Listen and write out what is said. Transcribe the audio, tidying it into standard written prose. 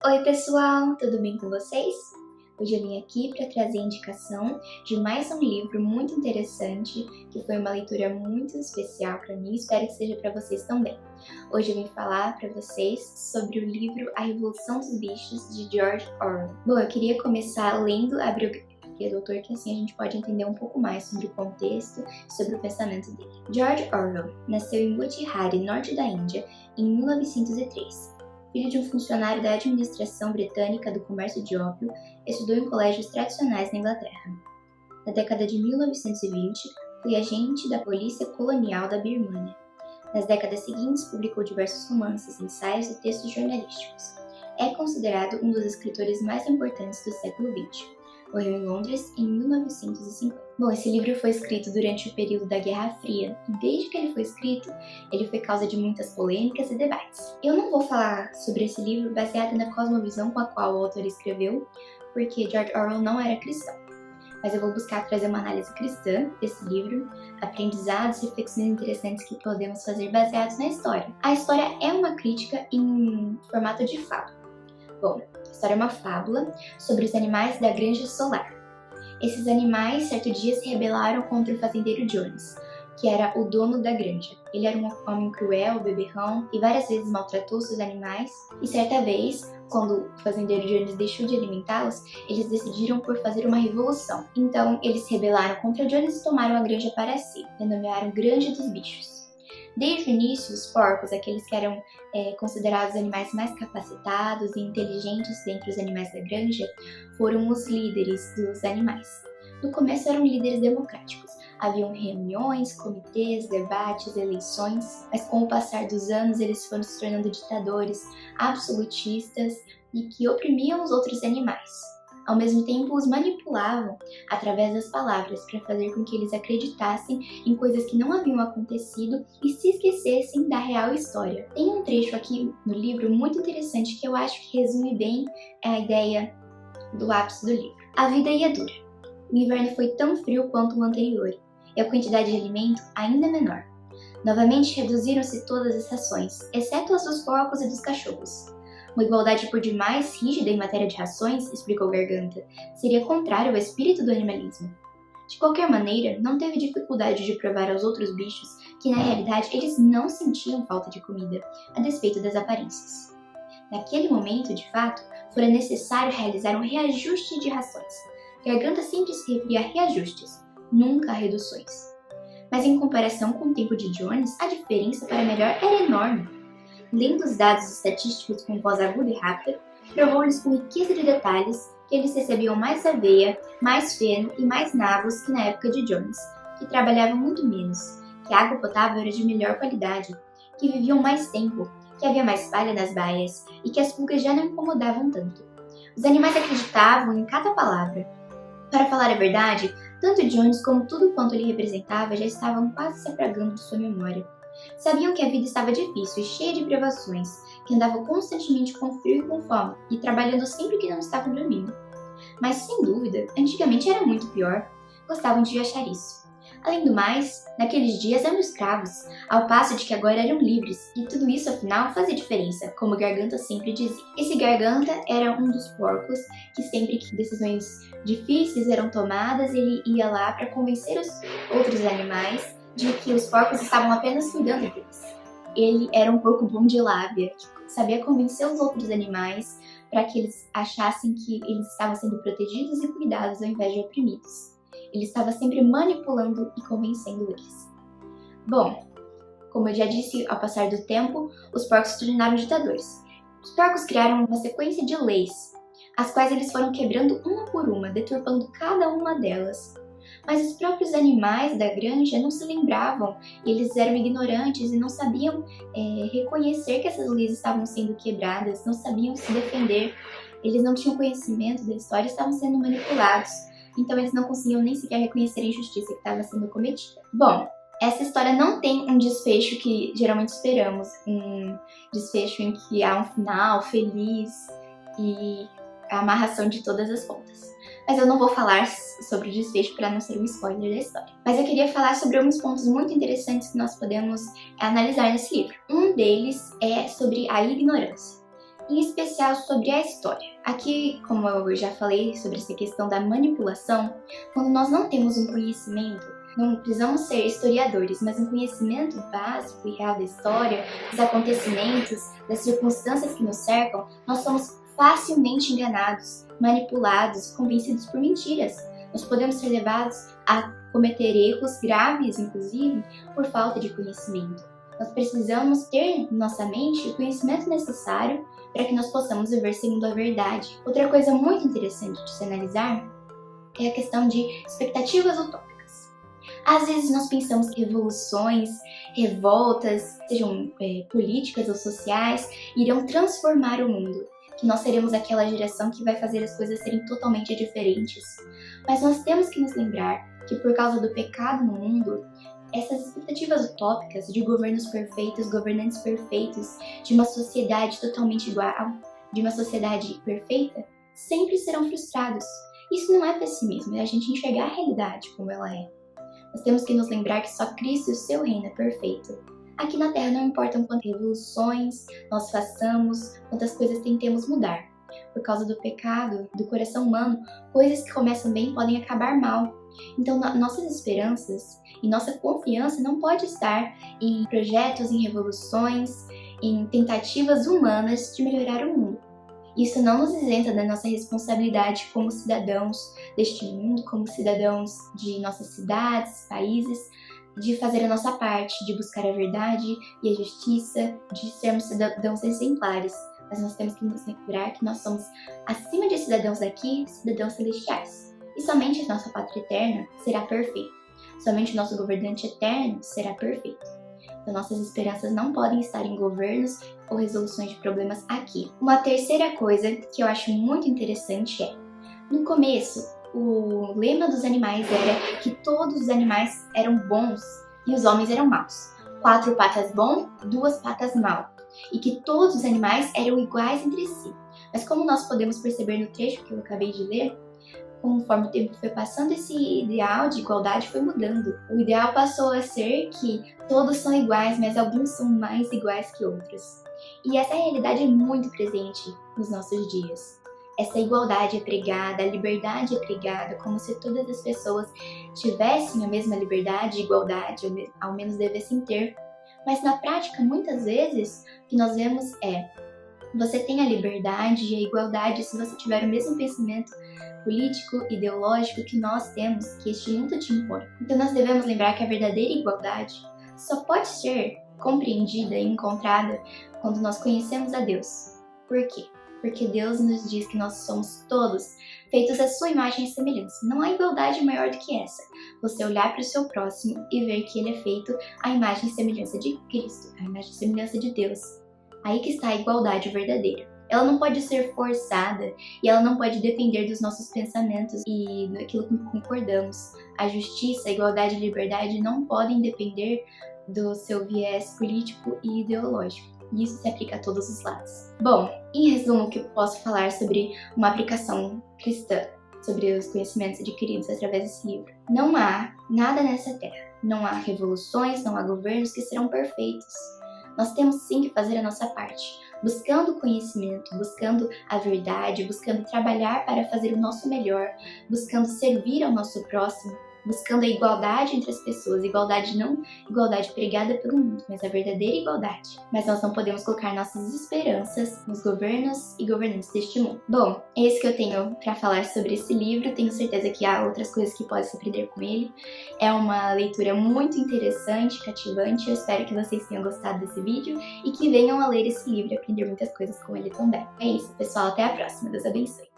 Oi pessoal, tudo bem com vocês? Hoje eu vim aqui para trazer a indicação de mais um livro muito interessante, que foi uma leitura muito especial para mim e espero que seja para vocês também. Hoje eu vim falar para vocês sobre o livro A Revolução dos Bichos, de George Orwell. Bom, eu queria começar lendo a biografia do autor, que assim a gente pode entender um pouco mais sobre o contexto e sobre o pensamento dele. George Orwell nasceu em Motihari, norte da Índia, em 1903. Filho de um funcionário da administração britânica do comércio de ópio, estudou em colégios tradicionais na Inglaterra. Na década de 1920, foi agente da polícia colonial da Birmânia. Nas décadas seguintes, publicou diversos romances, ensaios e textos jornalísticos. É considerado um dos escritores mais importantes do século XX. Morreu em Londres em 1950. Bom, esse livro foi escrito durante o período da Guerra Fria e desde que ele foi escrito, ele foi causa de muitas polêmicas e debates. Eu não vou falar sobre esse livro baseado na cosmovisão com a qual o autor escreveu, porque George Orwell não era cristão. Mas eu vou buscar trazer uma análise cristã desse livro, aprendizados e reflexões interessantes que podemos fazer baseados na história. A história é uma crítica em formato de fábula. Bom, a história é uma fábula sobre os animais da Granja Solar. Esses animais, certo dia, se rebelaram contra o fazendeiro Jones, que era o dono da granja. Ele era um homem cruel, beberrão, e várias vezes maltratou seus animais. E certa vez, quando o fazendeiro Jones deixou de alimentá-los, eles decidiram por fazer uma revolução. Então, eles se rebelaram contra Jones e tomaram a granja para si, denominaram Granja dos Bichos. Desde o início, os porcos, aqueles que eram considerados animais mais capacitados e inteligentes dentre os animais da granja, foram os líderes dos animais. No começo eram líderes democráticos. Haviam reuniões, comitês, debates, eleições, mas com o passar dos anos eles foram se tornando ditadores, absolutistas e que oprimiam os outros animais. Ao mesmo tempo, os manipulavam através das palavras para fazer com que eles acreditassem em coisas que não haviam acontecido e se esquecessem da real história. Tem um trecho aqui no livro muito interessante que eu acho que resume bem a ideia do ápice do livro. A vida ia dura. O inverno foi tão frio quanto o anterior e a quantidade de alimento ainda menor. Novamente reduziram-se todas as rações, exceto as dos porcos e dos cachorros. Uma igualdade por demais rígida em matéria de rações, explicou Garganta, seria contrário ao espírito do animalismo. De qualquer maneira, não teve dificuldade de provar aos outros bichos que, na realidade, eles não sentiam falta de comida, a despeito das aparências. Naquele momento, de fato, fora necessário realizar um reajuste de rações. Garganta sempre se referia a reajustes, nunca a reduções. Mas em comparação com o tempo de Jones, a diferença para melhor era enorme. Lendo os dados estatísticos com voz aguda e rápida, provou-lhes com riqueza de detalhes que eles recebiam mais aveia, mais feno e mais nabos que na época de Jones, que trabalhavam muito menos, que a água potável era de melhor qualidade, que viviam mais tempo, que havia mais palha nas baias e que as pulgas já não incomodavam tanto. Os animais acreditavam em cada palavra. Para falar a verdade, tanto Jones como tudo quanto ele representava já estavam quase se apagando de sua memória. Sabiam que a vida estava difícil e cheia de privações, que andavam constantemente com frio e com fome, e trabalhando sempre que não estavam dormindo. Mas, sem dúvida, antigamente era muito pior. Gostavam de achar isso. Além do mais, naqueles dias eram escravos, ao passo de que agora eram livres, e tudo isso, afinal, fazia diferença, como Garganta sempre dizia. Esse Garganta era um dos porcos que sempre que decisões difíceis eram tomadas, ele ia lá para convencer os outros animais de que os porcos estavam apenas cuidando deles. Ele era um porco bom de lábia, que sabia convencer os outros animais para que eles achassem que eles estavam sendo protegidos e cuidados ao invés de oprimidos. Ele estava sempre manipulando e convencendo eles. Bom, como eu já disse, ao passar do tempo, os porcos se tornaram ditadores. Os porcos criaram uma sequência de leis, as quais eles foram quebrando uma por uma, deturpando cada uma delas. Mas os próprios animais da granja não se lembravam, eles eram ignorantes e não sabiam reconhecer que essas leis estavam sendo quebradas, não sabiam se defender, eles não tinham conhecimento da história e estavam sendo manipulados, então eles não conseguiam nem sequer reconhecer a injustiça que estava sendo cometida. Bom, essa história não tem um desfecho que geralmente esperamos, um desfecho em que há um final feliz e a amarração de todas as pontas. Mas eu não vou falar sobre o desfecho para não ser um spoiler da história. Mas eu queria falar sobre alguns pontos muito interessantes que nós podemos analisar nesse livro. Um deles é sobre a ignorância. em especial sobre a história. Aqui, como eu já falei sobre essa questão da manipulação, quando nós não temos um conhecimento, não precisamos ser historiadores, mas um conhecimento básico e real da história, dos acontecimentos, das circunstâncias que nos cercam, nós somos facilmente enganados, manipulados, convencidos por mentiras. Nós podemos ser levados a cometer erros graves, inclusive, por falta de conhecimento. Nós precisamos ter em nossa mente o conhecimento necessário para que nós possamos viver segundo a verdade. Outra coisa muito interessante de se analisar é a questão de expectativas utópicas. Às vezes nós pensamos que revoluções, revoltas, sejam políticas ou sociais, irão transformar o mundo, que nós seremos aquela geração que vai fazer as coisas serem totalmente diferentes. Mas nós temos que nos lembrar que por causa do pecado no mundo, essas expectativas utópicas de governos perfeitos, governantes perfeitos, de uma sociedade totalmente igual, de uma sociedade perfeita, sempre serão frustrados. Isso não é pessimismo, é a gente enxergar a realidade como ela é. Nós temos que nos lembrar que só Cristo e o seu reino é perfeito. Aqui na Terra não importam quantas revoluções nós façamos, quantas coisas tentemos mudar. Por causa do pecado, do coração humano, coisas que começam bem podem acabar mal. Então, nossas esperanças e nossa confiança não pode estar em projetos, em revoluções, em tentativas humanas de melhorar o mundo. Isso não nos isenta da nossa responsabilidade como cidadãos deste mundo, como cidadãos de nossas cidades, países, de fazer a nossa parte, de buscar a verdade e a justiça, de sermos cidadãos exemplares. Mas nós temos que nos lembrar que nós somos, acima de cidadãos daqui, cidadãos celestiais. E somente a nossa pátria eterna será perfeita. Somente o nosso governante eterno será perfeito. Então nossas esperanças não podem estar em governos ou resoluções de problemas aqui. Uma terceira coisa que eu acho muito interessante é, no começo, o lema dos animais era que todos os animais eram bons e os homens eram maus. 4 patas bom, 2 patas mal. E que todos os animais eram iguais entre si. Mas como nós podemos perceber no trecho que eu acabei de ler, conforme o tempo foi passando, esse ideal de igualdade foi mudando. O ideal passou a ser que todos são iguais, mas alguns são mais iguais que outros. E essa realidade é muito presente nos nossos dias. Essa igualdade é pregada, a liberdade é pregada, como se todas as pessoas tivessem a mesma liberdade e igualdade, ou ao menos devessem ter. Mas na prática, muitas vezes, o que nós vemos é: você tem a liberdade e a igualdade se você tiver o mesmo pensamento político, ideológico que nós temos, que este mundo te impõe. Então nós devemos lembrar que a verdadeira igualdade só pode ser compreendida e encontrada quando nós conhecemos a Deus. Por quê? Porque Deus nos diz que nós somos todos feitos à sua imagem e semelhança. Não há igualdade maior do que essa. Você olhar para o seu próximo e ver que ele é feito à imagem e semelhança de Cristo, à imagem e semelhança de Deus. Aí que está a igualdade verdadeira. Ela não pode ser forçada e ela não pode depender dos nossos pensamentos e daquilo que concordamos. A justiça, a igualdade e a liberdade não podem depender do seu viés político e ideológico. E isso se aplica a todos os lados. Bom, em resumo, o que eu posso falar sobre uma aplicação cristã, sobre os conhecimentos adquiridos através desse livro? Não há nada nessa terra. Não há revoluções, não há governos que serão perfeitos. Nós temos sim que fazer a nossa parte, buscando o conhecimento, buscando a verdade, buscando trabalhar para fazer o nosso melhor, buscando servir ao nosso próximo, buscando a igualdade entre as pessoas, igualdade não igualdade pregada pelo mundo, mas a verdadeira igualdade. Mas nós não podemos colocar nossas esperanças nos governos e governantes deste mundo. Bom, é isso que eu tenho para falar sobre esse livro. Tenho certeza que há outras coisas que pode se aprender com ele. É uma leitura muito interessante, cativante. Eu espero que vocês tenham gostado desse vídeo e que venham a ler esse livro e aprender muitas coisas com ele também. É isso, pessoal. Até a próxima. Deus abençoe.